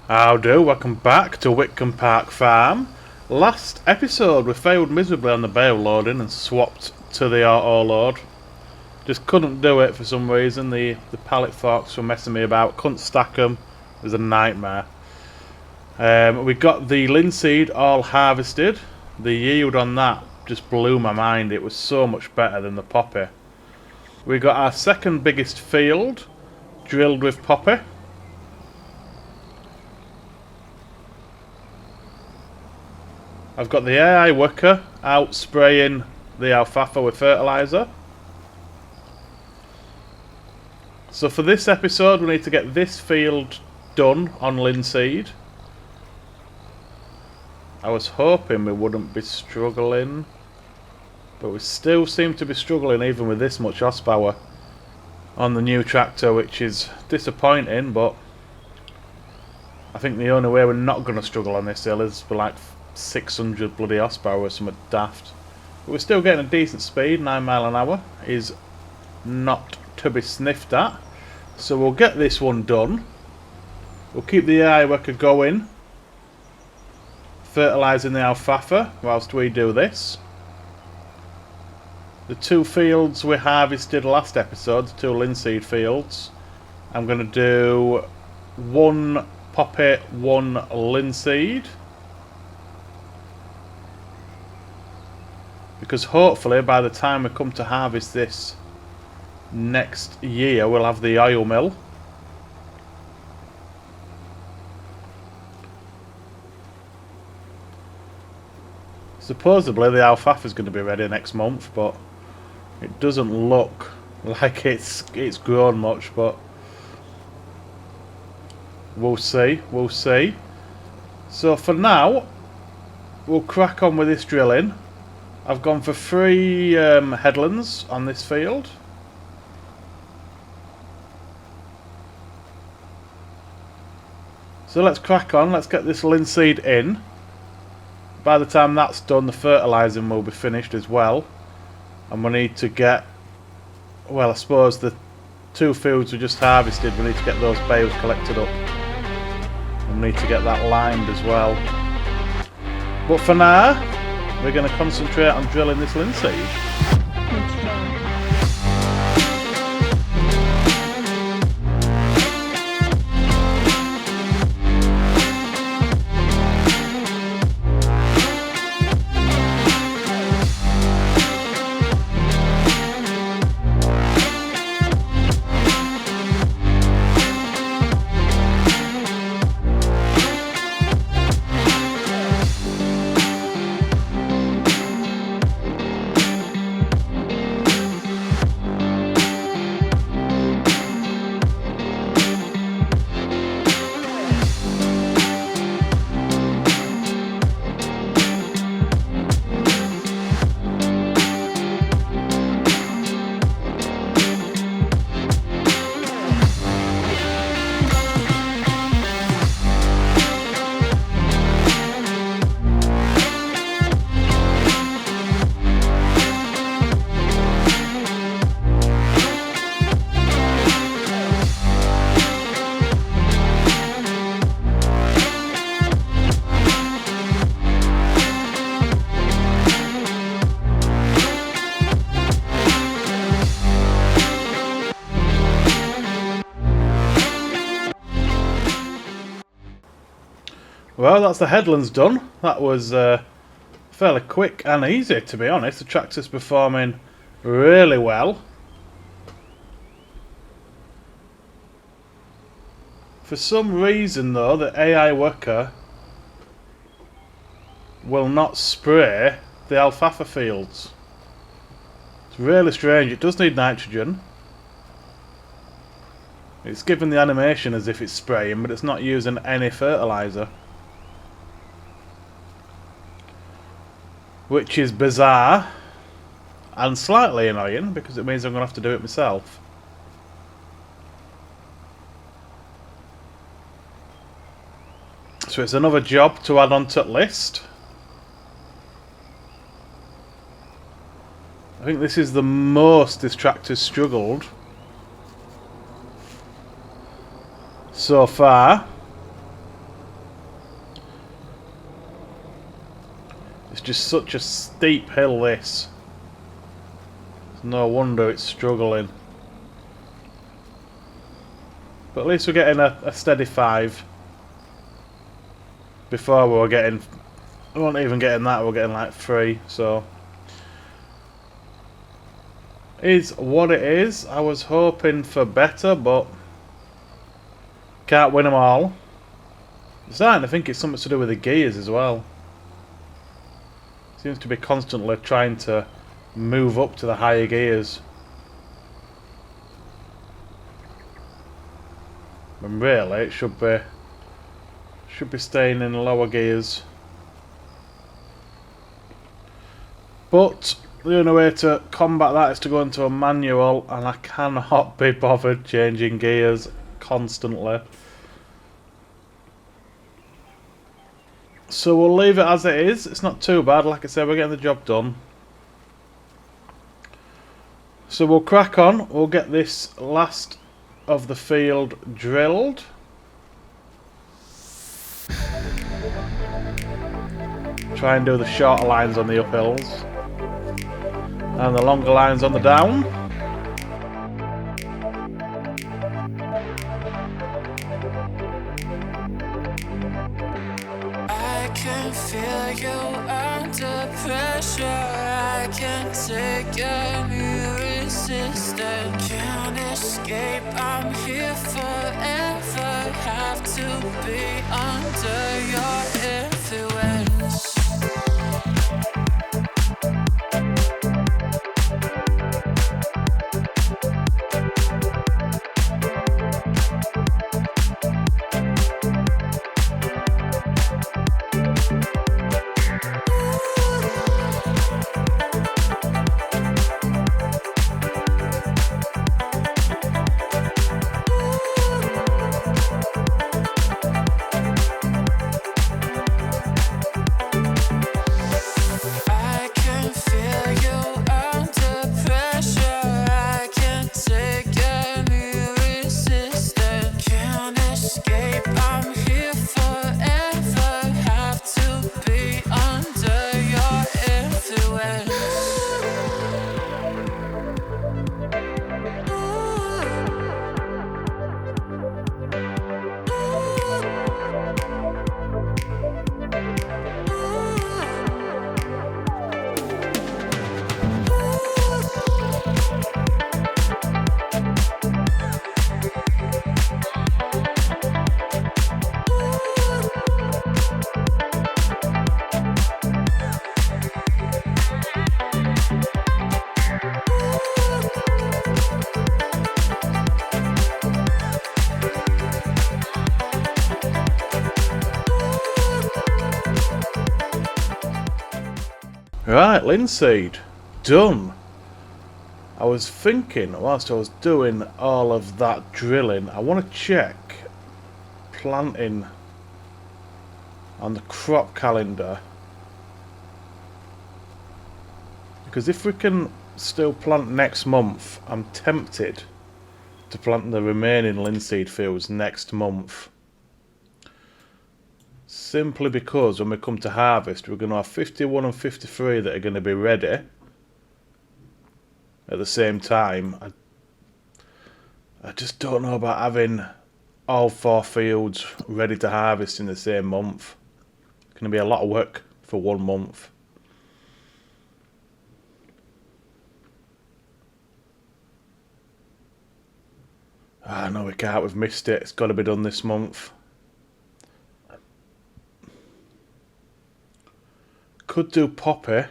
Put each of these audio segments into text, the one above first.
How do? Welcome back to Witcombe Park Farm. Last episode we failed miserably on the bale loading and swapped to the auto load. Just couldn't do it for some reason. The pallet forks were messing me about. Couldn't stack them. It was a nightmare. We got the linseed all harvested. The yield on that just blew my mind. It was so much better than the poppy. We got our second biggest field drilled with poppy. I've got the AI worker out spraying the alfalfa with fertiliser. So for this episode we need to get this field done on linseed. I was hoping we wouldn't be struggling, but we still seem to be struggling even with this much horsepower on the new tractor, which is disappointing, but I think the only way we're not going to struggle on this hill is for like 600 bloody horsepower or something daft. But we're still getting a decent speed. 9 mile an hour is not to be sniffed at. So we'll get this one done. We'll keep the AI worker going, fertilising the alfalfa whilst we do this. The two fields we harvested last episode, the two linseed fields, I'm going to do one poppy, one linseed. Because hopefully by the time we come to harvest this next year we'll have the oil mill. Supposedly the alfalfa is going to be ready next month, but it doesn't look like it's grown much, but we'll see. So for now we'll crack on with this drilling. I've gone for 3 headlands on this field. So let's crack on, let's get this linseed in. By the time that's done, the fertilising will be finished as well. And we need to get, well, I suppose the 2 fields we just harvested, we need to get those bales collected up. And we need to get that lined as well. But for now, we're going to concentrate on drilling this linseed. Well, that's the headlands done. That was fairly quick and easy, to be honest. The tractor's performing really well. For some reason though, the AI worker will not spray the alfalfa fields. It's really strange. It does need nitrogen. It's given the animation as if it's spraying, but it's not using any fertiliser. Which is bizarre and slightly annoying because it means I'm going to have to do it myself. So it's another job to add onto the list. I think this is the most this tractor's struggled so far. It's just such a steep hill, this. It's no wonder it's struggling. But at least we're getting a steady 5. Before we were getting... we weren't even getting that, we were getting like 3, so... is what it is. I was hoping for better, but... can't win them all. I'm starting to think it's something to do with the gears as well. Seems to be constantly trying to move up to the higher gears. And really, it should be staying in lower gears. But the only way to combat that is to go into a manual, and I cannot be bothered changing gears constantly. So we'll leave it as it is. It's not too bad. Like I said, we're getting the job done. So we'll crack on. We'll get this last of the field drilled. Try and do the shorter lines on the uphills and the longer lines on the down. I can feel you under pressure. I can't take any resistance. Can't escape, I'm here forever. Have to be under your influence. Right, linseed. Done. I was thinking, whilst I was doing all of that drilling, I want to check planting on the crop calendar. Because if we can still plant next month, I'm tempted to plant the remaining linseed fields next month. Simply because when we come to harvest, we're going to have 51 and 53 that are going to be ready at the same time. I just don't know about having all 4 fields ready to harvest in the same month. It's going to be a lot of work for 1 month. Ah, no, we can't. We've missed it. It's got to be done this month. Could do poppy.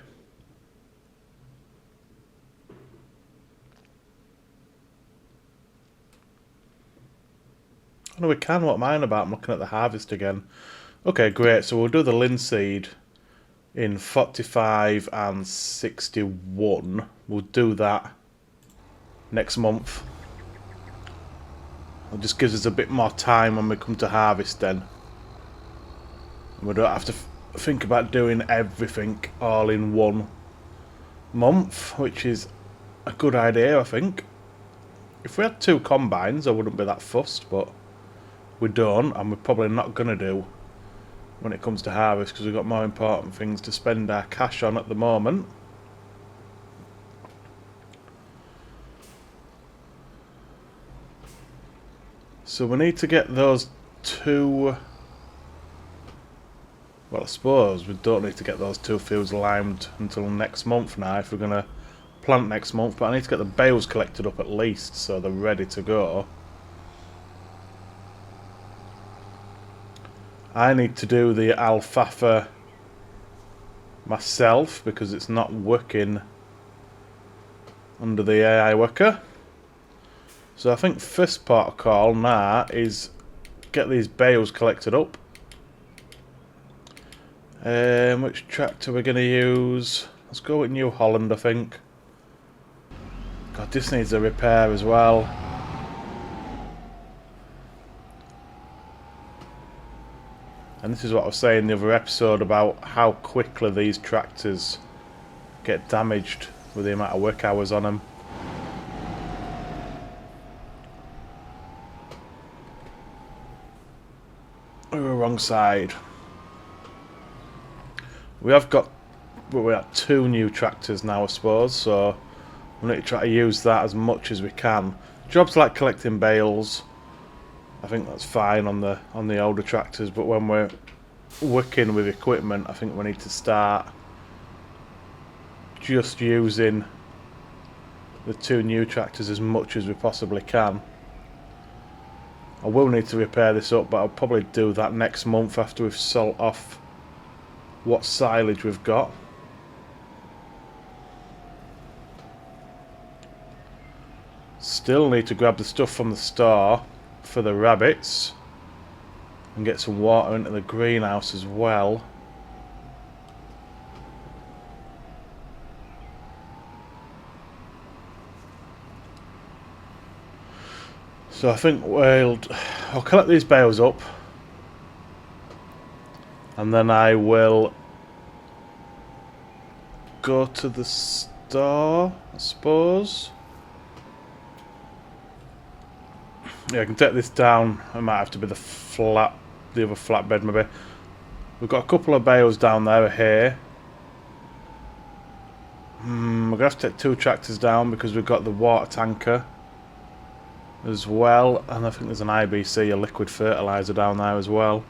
Oh no, we can. What am I on about? I'm looking at the harvest again. Okay, great. So we'll do the linseed in 45 and 61. We'll do that next month. It just gives us a bit more time when we come to harvest then. And we don't have to think about doing everything all in 1 month, which is a good idea, I think. If we had 2 combines, I wouldn't be that fussed, but we don't, and we're probably not going to do when it comes to harvest, because we've got more important things to spend our cash on at the moment. So we need to get those two... Well, I suppose we don't need to get those 2 fields limed until next month now if we're going to plant next month, but I need to get the bales collected up at least so they're ready to go. I need to do the alfalfa myself because it's not working under the AI worker. So I think first part of call now is get these bales collected up. Which tractor we're going to use? Let's go with New Holland, I think. God, this needs a repair as well. And this is what I was saying in the other episode about how quickly these tractors get damaged with the amount of work hours on them. We were wrong side. We have got, well, we're at 2 new tractors now, I suppose, so we need to try to use that as much as we can. Jobs like collecting bales, I think that's fine on the older tractors, but when we're working with equipment, I think we need to start just using the 2 new tractors as much as we possibly can. I will need to repair this up, but I'll probably do that next month after we've sold off what silage we've got. Still need to grab the stuff from the store for the rabbits and get some water into the greenhouse as well. So I think I'll collect these bales up and then I will go to the store, I suppose. Yeah, I can take this down. It might have to be the other flatbed maybe. We've got a couple of bales down there here. We're going to have to take 2 tractors down because we've got the water tanker as well. And I think there's an IBC, a liquid fertiliser down there as well.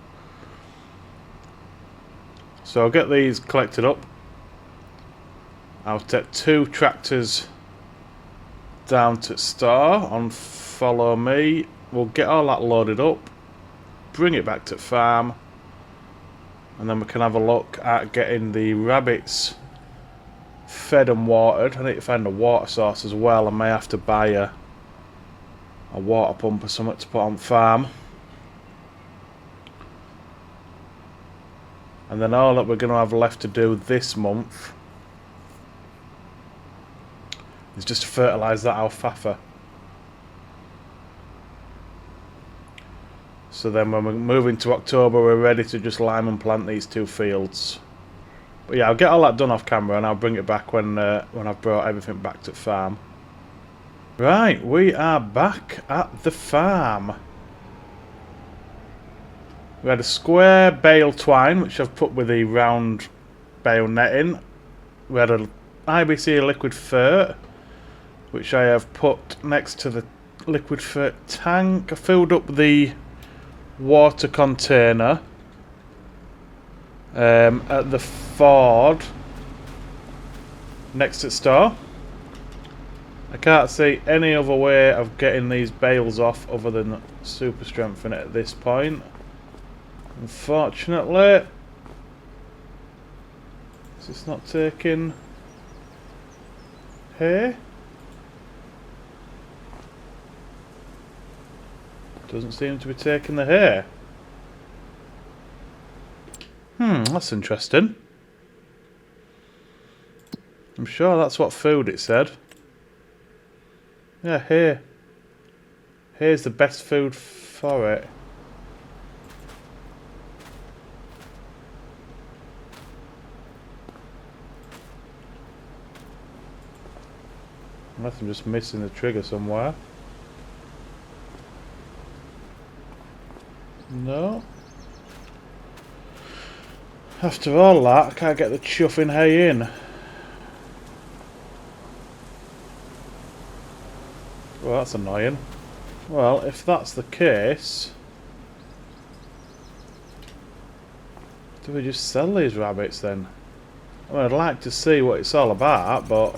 So I'll get these collected up. I'll take 2 tractors down to store on follow me. We'll get all that loaded up, bring it back to farm, and then we can have a look at getting the rabbits fed and watered. I need to find a water source as well. I may have to buy a water pump or something to put on farm. And then all that we're going to have left to do this month is just to fertilise that alfalfa. So then when we move into October, we're ready to just lime and plant these 2 fields. But yeah, I'll get all that done off camera and I'll bring it back when I've brought everything back to farm. Right, we are back at the farm. We had a square bale twine, which I've put with the round bale netting. We had an IBC liquid fert, which I have put next to the liquid fert tank. I filled up the water container at the Ford next to the store. I can't see any other way of getting these bales off other than super strengthening it at this point. Unfortunately, is this not taking hay? Doesn't seem to be taking the hay. That's interesting. I'm sure that's what food it said. Yeah, hay. Hay's the best food for it. Unless I'm just missing the trigger somewhere. No. After all that, I can't get the chuffing hay in. Well, that's annoying. Well, if that's the case, do we just sell these rabbits then? I mean, I'd like to see what it's all about, but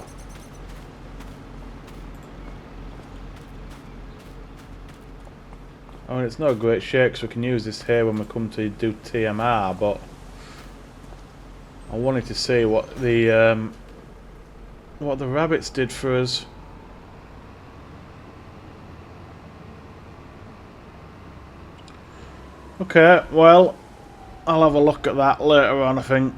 I mean, it's no great shake because we can use this here when we come to do TMR, but I wanted to see what the rabbits did for us. Okay, well, I'll have a look at that later on, I think.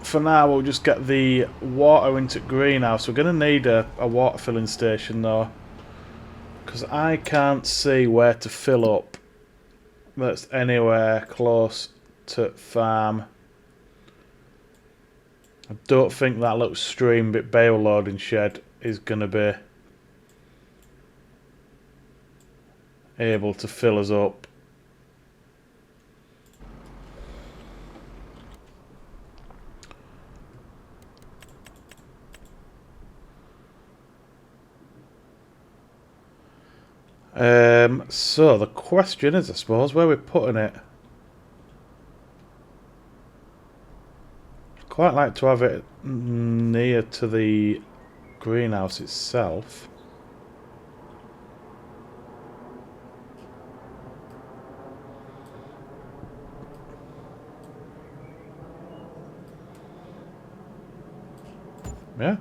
For now, we'll just get the water into greenhouse. We're going to need a water filling station, though, because I can't see where to fill up that's anywhere close to farm. I don't think that little stream bit bale loading shed is going to be able to fill us up. So the question is, I suppose, where we're putting it. I'd quite like to have it near to the greenhouse itself. Yeah.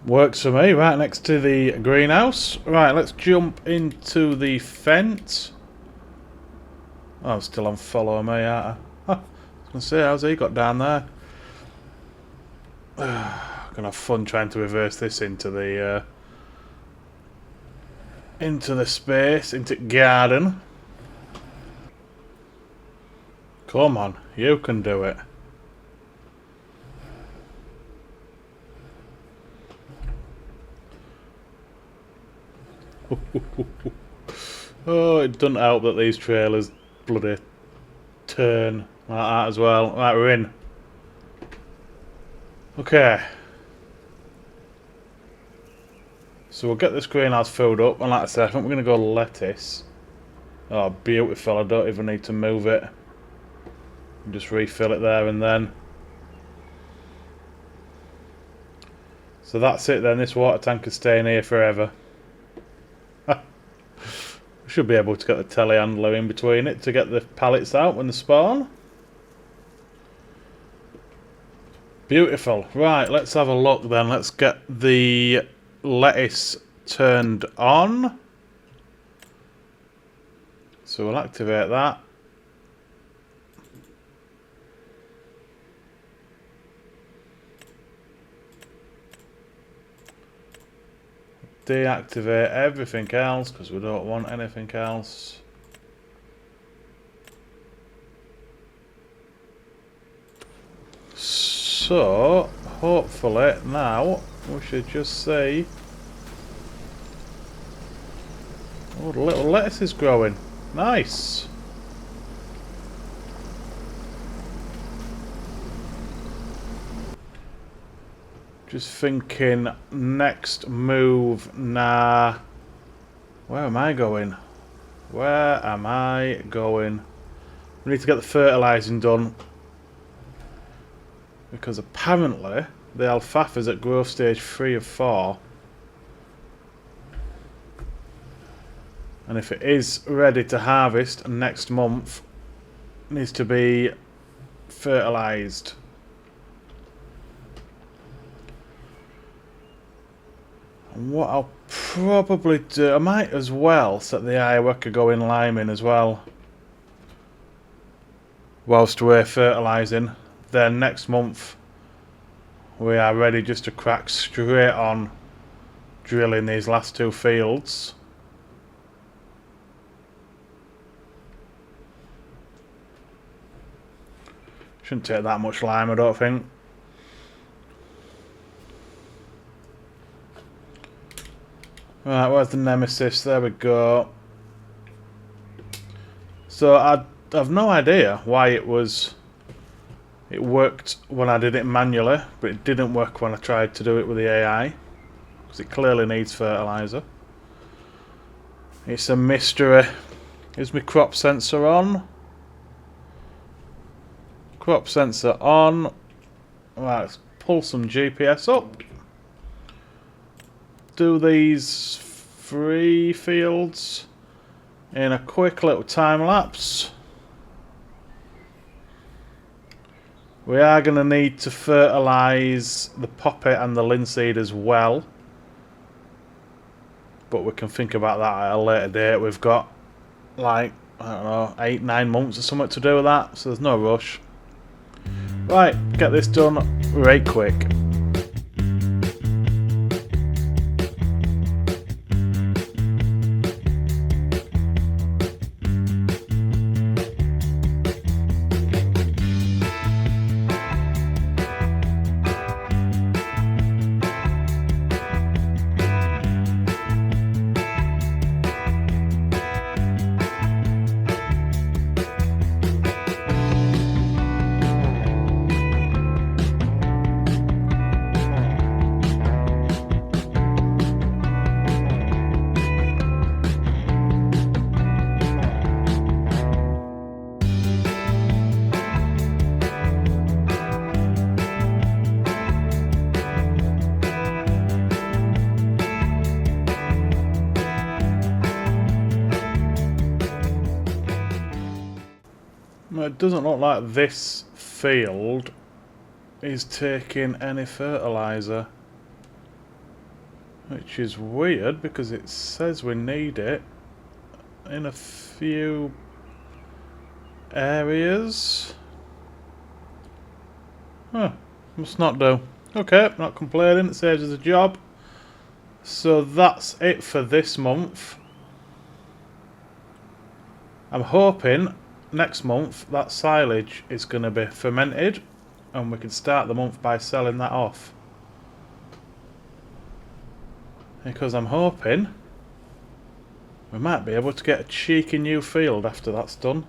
Works for me, right next to the greenhouse. Right, let's jump into the fence. Oh, I'm still on follow me, aren't I? Huh, I was going to say, how's he got down there? Gonna have fun trying to reverse this into the space, into garden. Come on, you can do it. Oh, it doesn't help that these trailers bloody turn like that as well. Right, we're in. Okay. So we'll get this greenhouse filled up, and like I said, I think we're going to go lettuce. Oh, beautiful. I don't even need to move it. Just refill it there and then. So that's it then. This water tank is staying here forever. Should be able to get the telehandler in between it to get the pallets out when they spawn. Beautiful. Right, let's have a look then. Let's get the lettuce turned on. So we'll activate that. Deactivate everything else because we don't want anything else. So hopefully now we should just see. Oh, the little lettuce is growing. Nice. Just thinking next move. Nah. Where am I going? Where am I going? We need to get the fertilising done. Because apparently the alfalfa's at growth stage 3 of 4. And if it is ready to harvest next month, it needs to be fertilised. And what I'll probably do, I might as well set the Iwaka going lime in as well. Whilst we're fertilising. Then next month we are ready just to crack straight on drilling these last 2 fields. Shouldn't take that much lime, I don't think. Right, where's the nemesis? There we go. So I have no idea why it was It worked when I did it manually, but it didn't work when I tried to do it with the AI, because it clearly needs fertiliser. It's a mystery. Is my crop sensor on? Crop sensor on. Right, let's pull some GPS up. Do these 3 fields in a quick little time lapse. We are going to need to fertilise the poppy and the linseed as well. But we can think about that at a later date. We've got like, I don't know, 8-9 months or something to do with that, so there's no rush. Right, get this done right quick. It doesn't look like this field is taking any fertiliser, which is weird because it says we need it in a few areas. Huh, must not do. Okay, not complaining, it saves us a job. So that's it for this month. I'm hoping next month that silage is going to be fermented and we can start the month by selling that off, because I'm hoping we might be able to get a cheeky new field after that's done.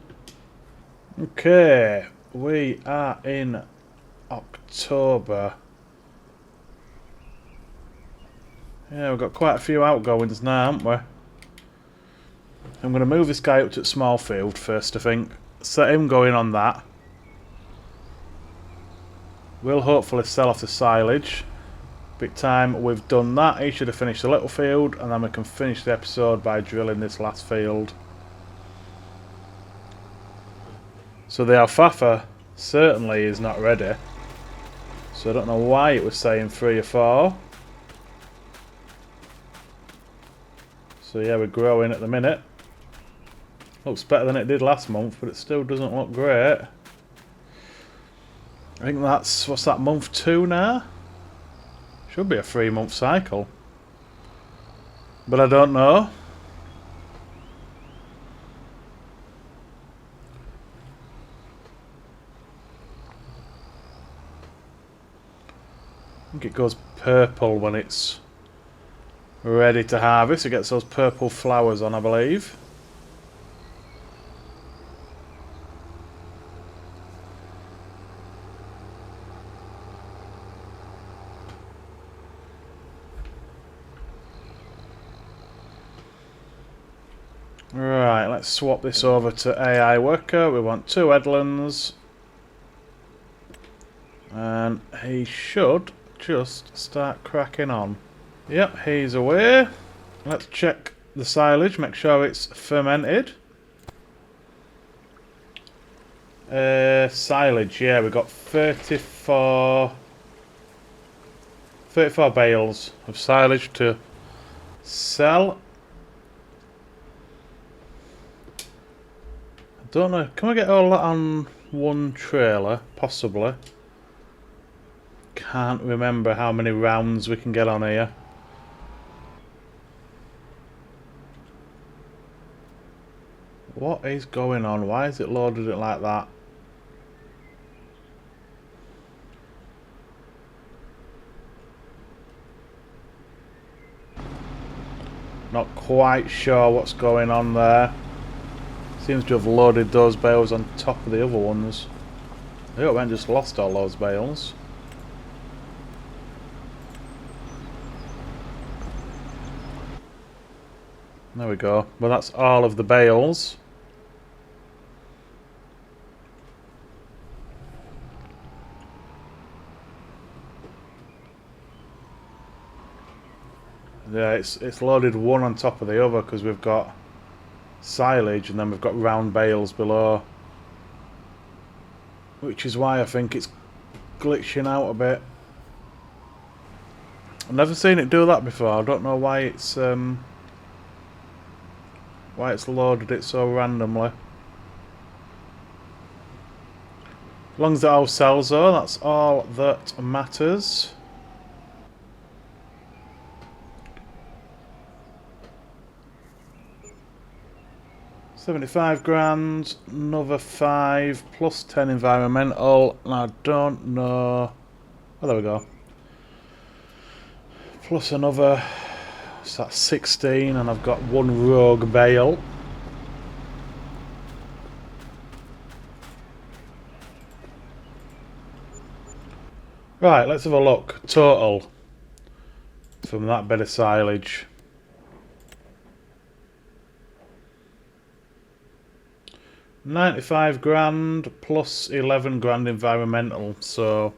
Okay, we are in October. Yeah, we've got quite a few outgoings now, haven't we? I'm going to move this guy up to a small field first, I think. Set him going on that. We'll hopefully sell off the silage. Big time we've done that. He should have finished the little field, and then we can finish the episode by drilling this last field. So the alfalfa certainly is not ready. So I don't know why it was saying 3 or 4. So yeah, we're growing at the minute. Looks better than it did last month, but it still doesn't look great. I think that's, what's that, month 2 now? Should be a 3-month cycle. But I don't know. I think it goes purple when it's ready to harvest. It gets those purple flowers on, I believe. Right, let's swap this over to AI worker. We want 2 headlands. And he should just start cracking on. Yep, he's away. Let's check the silage, make sure it's fermented. Silage, yeah, we've got 34 bales of silage to sell. I don't know, can we get all that on one trailer? Possibly. Can't remember how many rounds we can get on here. What is going on? Why is it loaded it like that? Not quite sure what's going on there. Seems to have loaded those bales on top of the other ones. I hope I haven't just lost all those bales. There we go. Well, that's all of the bales. Yeah, it's loaded one on top of the other because we've got silage and then we've got round bales below. Which is why I think it's glitching out a bit. I've never seen it do that before. I don't know why it's loaded it so randomly. As long as it all sells though, that's all that matters. £75,000, another 5 plus 10 environmental, and I don't know. Oh, there we go. Plus another, so that's 16, and I've got one rogue bale. Right, let's have a look. Total from that bit of silage. £95,000 plus 11,000 environmental, so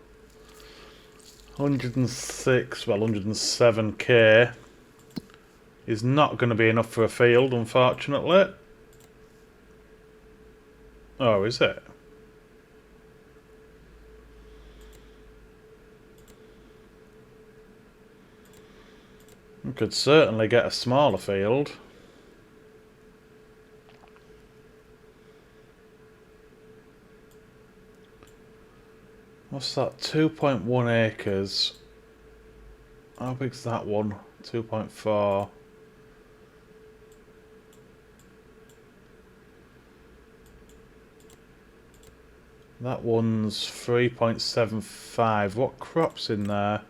106, well 107k is not going to be enough for a field, unfortunately. Oh, is it? We could certainly get a smaller field. What's that? 2.1 acres. How big's that one? 2.4. That one's 3.75. What crop's in there?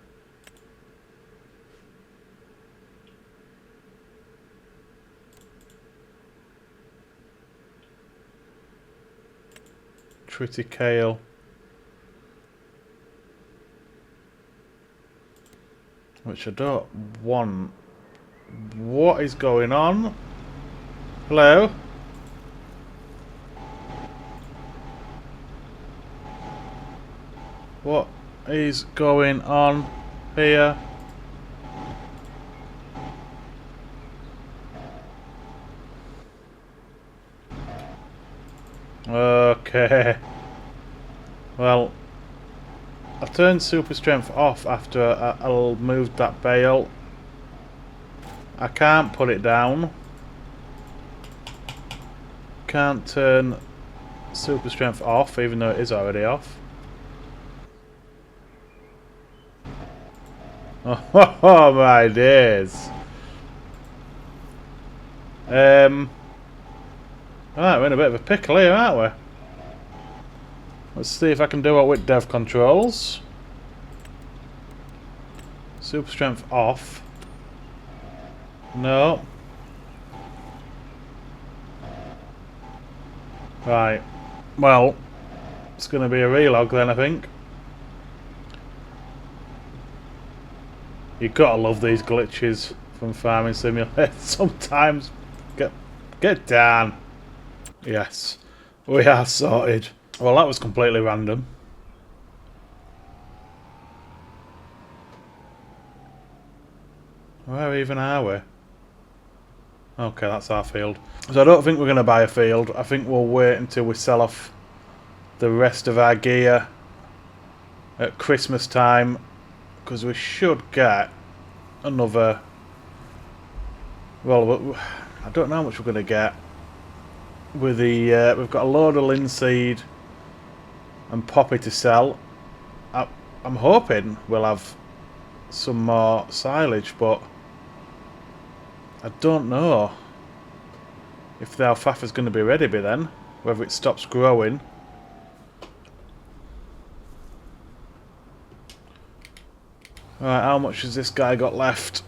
Triticale. Which I don't want. What is going on? Hello? What is going on here? Okay. Well, I turned super strength off after I moved that bale. I can't put it down. Can't turn super strength off even though it is already off. Oh my days. Alright, we're in a bit of a pickle here, aren't we? Let's see if I can do it with dev controls. Super strength off. No. Right. Well, it's going to be a relog then, I think. You've got to love these glitches from Farming Simulator. Sometimes. Get down. Yes. We are sorted. Well, that was completely random. Where even are we? Okay, that's our field. So I don't think we're going to buy a field. I think we'll wait until we sell off the rest of our gear at Christmas time, because we should get another. Well, I don't know how much we're going to get. With the we've got a load of linseed and poppy to sell. I'm hoping we'll have some more silage, but I don't know if the alfalfa's going to be ready by then, whether it stops growing. Right, how much has this guy got left?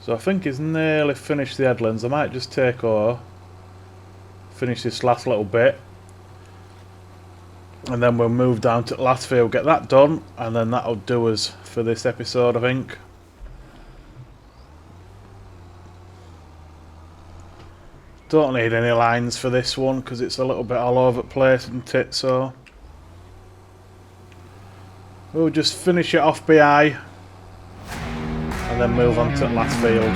So I think he's nearly finished the headlands. I might just take over, finish this last little bit, and then we'll move down to the last field, get that done, and then that'll do us for this episode, I think. Don't need any lines for this one because it's a little bit all over the place, isn't it? So we'll just finish it off BI and then move on to the last field.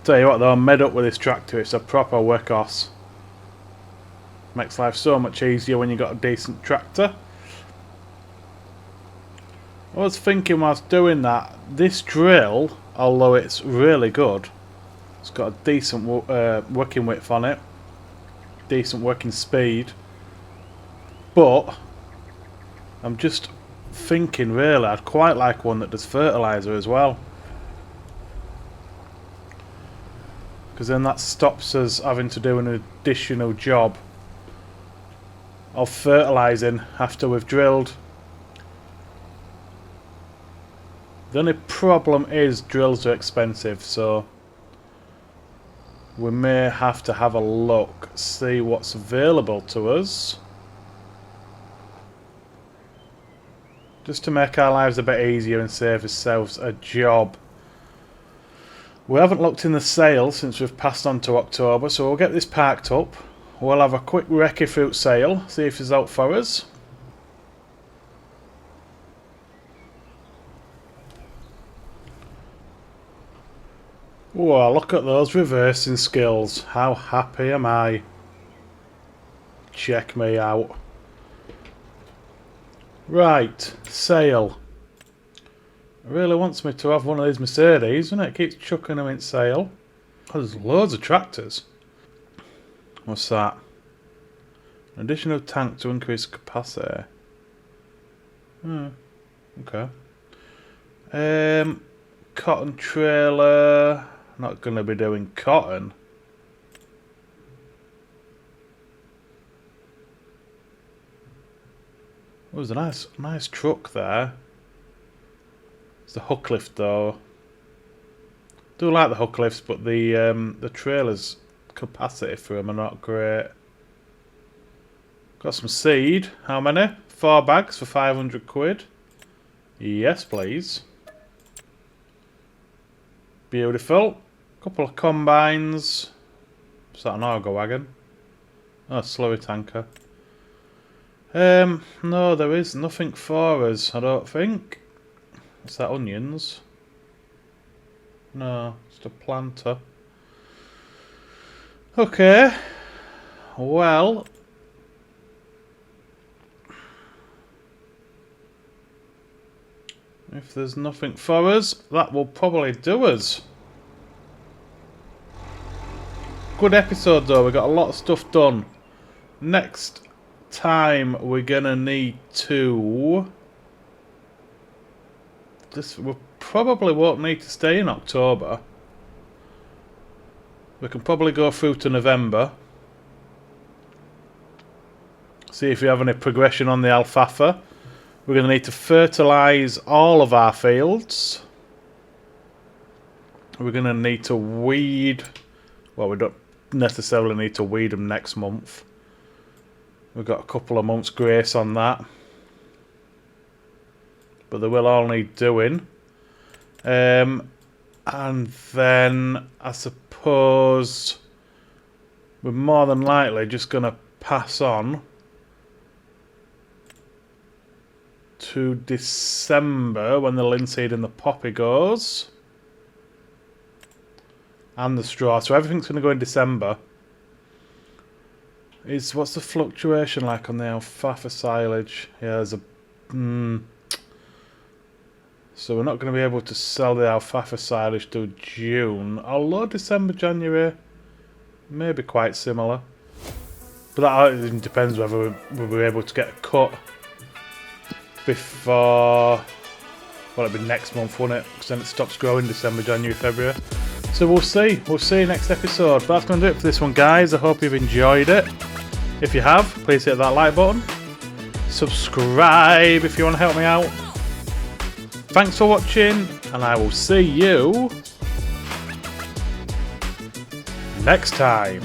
Tell you what though, I'm made up with this tractor. It's a proper workhorse. Makes life so much easier when you got a decent tractor. I was thinking whilst doing that, this drill, although it's really good, it's got a decent working width on it, decent working speed, but I'm just thinking really I'd quite like one that does fertiliser as well. Because then that stops us having to do an additional job of fertilising after we've drilled. The only problem is drills are expensive, so we may have to have a look, see what's available to us, just to make our lives a bit easier and save ourselves a job. We haven't looked in the sale since we've passed on to October, so we'll get this parked up. We'll have a quick recce fruit sale, see if it's out for us. Whoa, look at those reversing skills. How happy am I? Check me out. Right, sale. It really wants me to have one of these Mercedes, doesn't it? It keeps chucking them in sale. Oh, there's loads of tractors. What's that? An additional tank to increase capacity. Okay. Cotton trailer. Not going to be doing cotton. Oh, there's a nice truck there. It's the hook lift though. Do like the hook lifts, but the trailer's capacity for them are not great. Got some seed. How many? 4 bags for 500 quid. Yes, please. Beautiful. Couple of combines. Is that an auger wagon? Oh, slurry tanker. No, there is nothing for us, I don't think. Is that onions? No, it's a planter. Okay. Well. if there's nothing for us, that will probably do us. Good episode though, we got a lot of stuff done. Next time we're gonna need to... we probably won't need to stay in October. We can probably go through to November. See if we have any progression on the alfalfa. We're going to need to fertilise all of our fields. We're going to need to weed. Well, we don't necessarily need to weed them next month. We've got a couple of months grace on that. But they will all need doing. And then I suppose we're more than likely just going to pass on to December when the linseed and the poppy goes. And the straw. So everything's going to go in December. What's the fluctuation like on the alfalfa silage? Yeah, there's a... So we're not going to be able to sell the alfalfa silage till June. Although December, January may be quite similar. But that depends whether we'll be able to get a cut before... Well, it'll be next month, won't it? Because then it stops growing December, January, February. So we'll see. We'll see next episode. But that's going to do it for this one, guys. I hope you've enjoyed it. If you have, please hit that like button. Subscribe if you want to help me out. Thanks for watching, and I will see you next time.